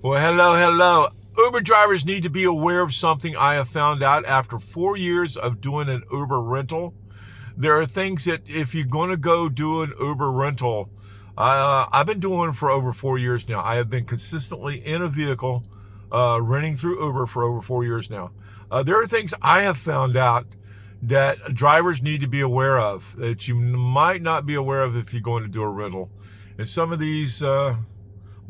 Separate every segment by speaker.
Speaker 1: Well, hello. Uber drivers need to be aware of something I have found out after 4 years of doing an Uber rental. There are things that if you're going to go do an Uber rental, I've been doing it for over 4 years now. I have been consistently in a vehicle, renting through Uber for over 4 years now. There are things I have found out that drivers need to be aware of that you might not be aware of if you're going to do a rental. And some of these,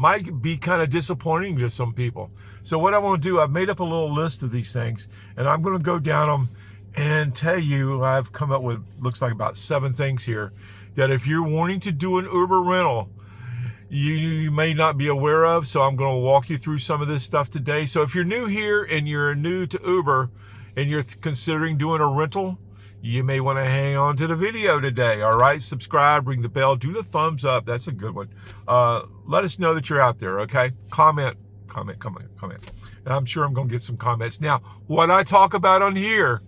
Speaker 1: might be kind of disappointing to some people. So what I want to do, I've made up a little list of these things, and I'm going to go down them and tell you, I've come up with, looks like about 7 things here, that if you're wanting to do an Uber rental, you may not be aware of. So I'm going to walk you through some of this stuff today. So if you're new here and you're new to Uber and you're considering doing a rental, you may want to hang on to the video today. All right, subscribe, ring the bell, do the thumbs up. That's a good one. Let us know that you're out there. Okay, comment. And I'm sure I'm going to get some comments. Now, what I talk about on here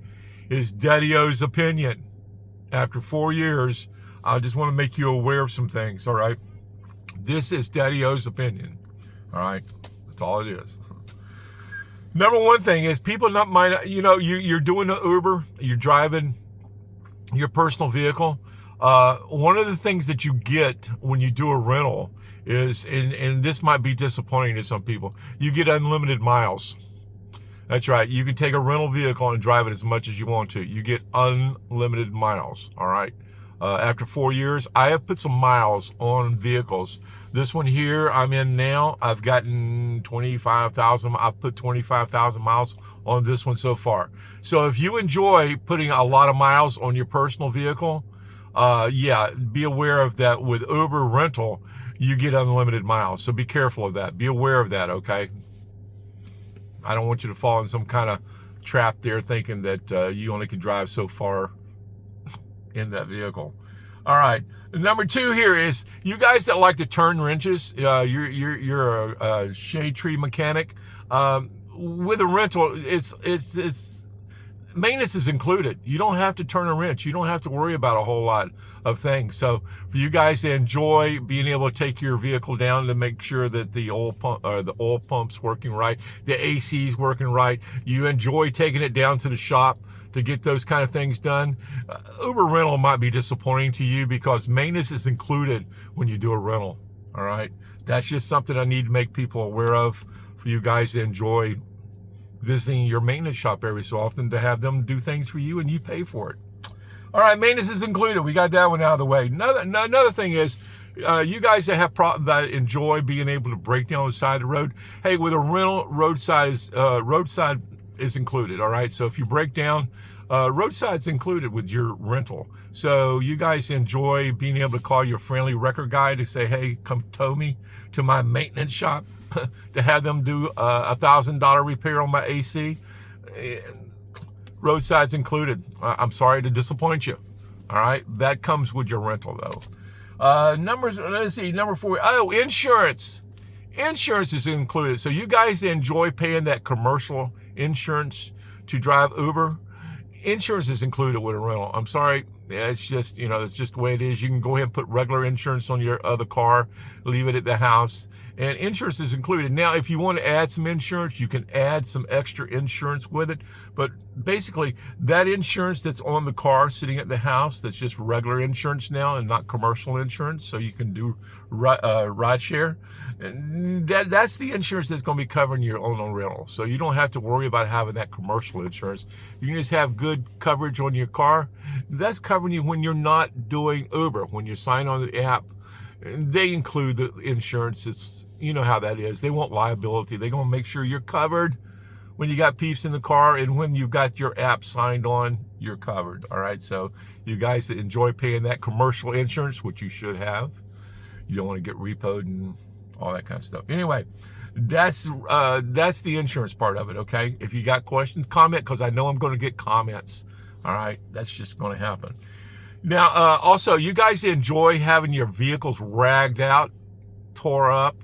Speaker 1: is Daddy-O's opinion. After 4 years, I just want to make you aware of some things. All right, this is Daddy-O's opinion. All right, that's all it is. Number one thing is people not mind, you're doing an Uber, you're driving your personal vehicle. One of the things that you get when you do a rental is, and this might be disappointing to some people, you get unlimited miles. That's right. You can take a rental vehicle and drive it as much as you want to. You get unlimited miles. All right. After 4 years, I have put some miles on vehicles. This one here I'm in now, I've gotten 25,000. I've put 25,000 miles on this one so far. So if you enjoy putting a lot of miles on your personal vehicle, be aware of that. With Uber rental, you get unlimited miles. So be careful of that. Be aware of that, okay? I don't want you to fall in some kind of trap there thinking that you only can drive so far in that vehicle. All right. Number 2 here is you guys that like to turn wrenches. You're a shade tree mechanic. With a rental, it's maintenance is included. You don't have to turn a wrench. You don't have to worry about a whole lot of things. So for you guys that enjoy being able to take your vehicle down to make sure that the oil pump's working right, the AC's working right, you enjoy taking it down to the shop to get those kind of things done, Uber rental might be disappointing to you because maintenance is included when you do a rental. All right, that's just something I need to make people aware of for you guys to enjoy visiting your maintenance shop every so often, to have them do things for you and you pay for it. All right, maintenance is included. We got that one out of the way. Another thing is, you guys that have that enjoy being able to break down the side of the road. Hey, with a rental, roadside is included. All right, so if you break down, roadside's included with your rental. So you guys enjoy being able to call your friendly record guy to say, hey, come tow me to my maintenance shop to have them do a $1,000 repair on my AC. Roadside's included. I'm sorry to disappoint you. All right, that comes with your rental though. Number 4. Oh, insurance. Insurance is included. So you guys enjoy paying that commercial insurance to drive Uber. Insurance is included with a rental. I'm sorry. Yeah, it's just, it's just the way it is. You can go ahead and put regular insurance on your other car, leave it at the house, and insurance is included. Now, if you want to add some insurance, you can add some extra insurance with it. But basically, that insurance that's on the car sitting at the house, that's just regular insurance now and not commercial insurance, so you can do ride share. And that's the insurance that's going to be covering your own rental. So you don't have to worry about having that commercial insurance. You can just have good coverage on your car. That's covering you when you're not doing Uber. When you sign on the app, they include the insurance. You know how that is. They want liability. They're going to make sure you're covered when you got peeps in the car, and when you've got your app signed on, you're covered. All right. So you guys that enjoy paying that commercial insurance, which you should have, you don't want to get repoed and all that kind of stuff. Anyway, that's the insurance part of it. Okay. If you got questions, comment, because I know I'm going to get comments. All right. That's just going to happen. Now, also, you guys enjoy having your vehicles ragged out, tore up.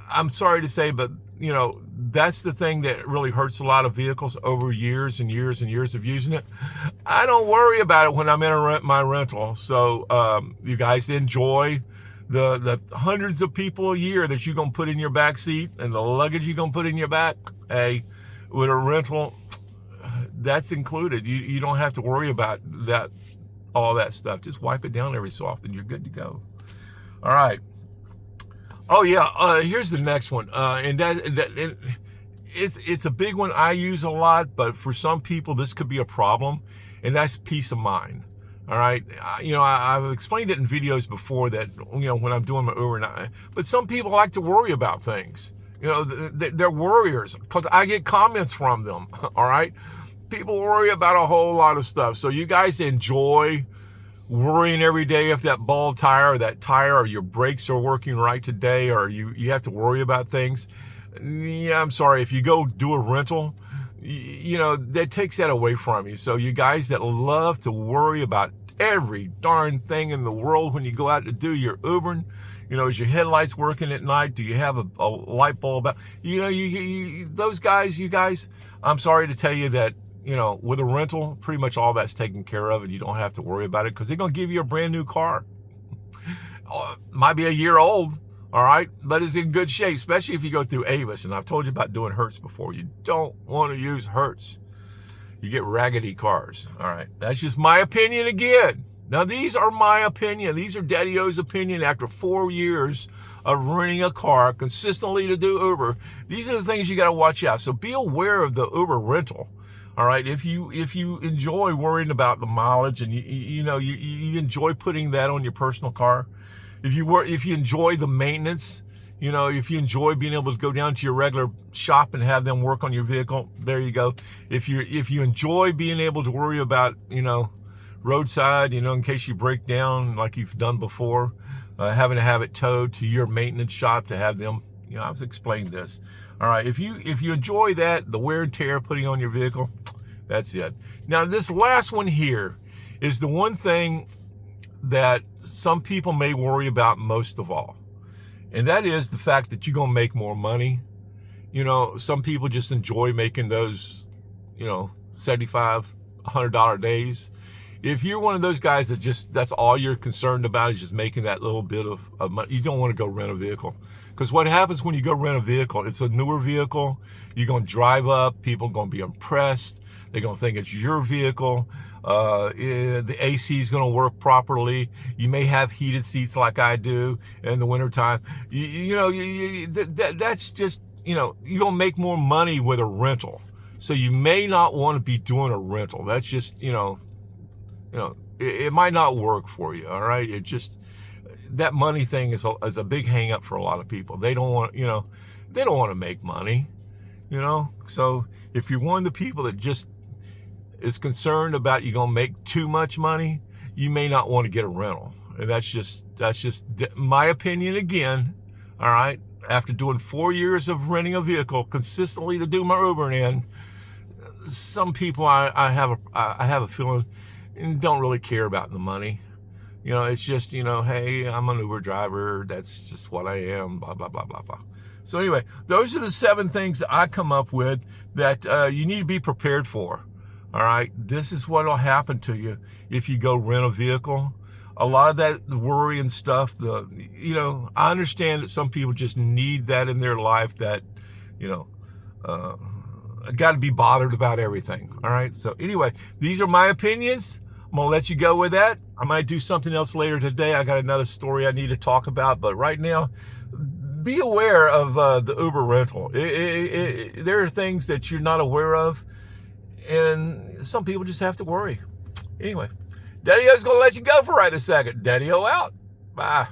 Speaker 1: I'm sorry to say, but that's the thing that really hurts a lot of vehicles over years and years and years of using it. I don't worry about it when I'm in my rental. So you guys enjoy the hundreds of people a year that you're going to put in your back seat and the luggage you're going to put in your back, hey, with a rental, that's included. You don't have to worry about that, all that stuff. Just wipe it down every so often. You're good to go. All right. Oh yeah. Here's the next one. And it's a big one I use a lot, but for some people this could be a problem, and that's peace of mind. All right. I've explained it in videos before that, when I'm doing my Uber, but some people like to worry about things. They're worriers, because I get comments from them. All right. People worry about a whole lot of stuff. So you guys enjoy worrying every day if that bald tire or that tire or your brakes are working right today, or you have to worry about things. Yeah, I'm sorry. If you go do a rental, that takes that away from you. So you guys that love to worry about every darn thing in the world when you go out to do your Ubering, is your headlights working at night? Do you have a light bulb out? Those guys, you guys, I'm sorry to tell you that, with a rental, pretty much all that's taken care of, and you don't have to worry about it, because they're going to give you a brand new car. Might be a year old, all right, but it's in good shape, especially if you go through Avis. And I've told you about doing Hertz before. You don't want to use Hertz. You get raggedy cars, all right? That's just my opinion again. Now, these are my opinion. These are Daddy-O's opinion after 4 years of renting a car consistently to do Uber. These are the things you got to watch out. So be aware of the Uber rental. All right, if you enjoy worrying about the mileage, and you enjoy putting that on your personal car, if you enjoy the maintenance, if you enjoy being able to go down to your regular shop and have them work on your vehicle, there you go. If you enjoy being able to worry about roadside, in case you break down like you've done before, having to have it towed to your maintenance shop to have them, I've explained this. All right, if you enjoy that, the wear and tear putting on your vehicle, that's it. Now, this last one here is the one thing that some people may worry about most of all. And that is the fact that you're going to make more money. Some people just enjoy making those, $75, $100 days. If you're one of those guys that's all you're concerned about is just making that little bit of money, you don't want to go rent a vehicle. Because what happens when you go rent a vehicle, it's a newer vehicle. You're going to drive up. People are going to be impressed. They're going to think it's your vehicle. The AC is going to work properly. You may have heated seats like I do in the wintertime. That's just, you're going to make more money with a rental. So you may not want to be doing a rental. That's just, it might not work for you. All right. It just, that money thing is a big hang up for a lot of people. They don't want, they don't want to make money, So if you're one of the people that just is concerned about you going to make too much money, you may not want to get a rental. And that's just my opinion again. All right. After doing 4 years of renting a vehicle consistently to do my Ubering in, some people I have a feeling don't really care about the money. It's just, hey, I'm an Uber driver. That's just what I am, blah, blah, blah, blah, blah. So anyway, those are the 7 things that I come up with that you need to be prepared for. All right. This is what will happen to you if you go rent a vehicle. A lot of that worry and stuff, I understand that some people just need that in their life, that, got to be bothered about everything. All right. So anyway, these are my opinions. I'm going to let you go with that. I might do something else later today. I got another story I need to talk about. But right now, be aware of the Uber rental. There are things that you're not aware of, and some people just have to worry. Anyway, Daddy-O's going to let you go for right this second. Daddy-O out. Bye.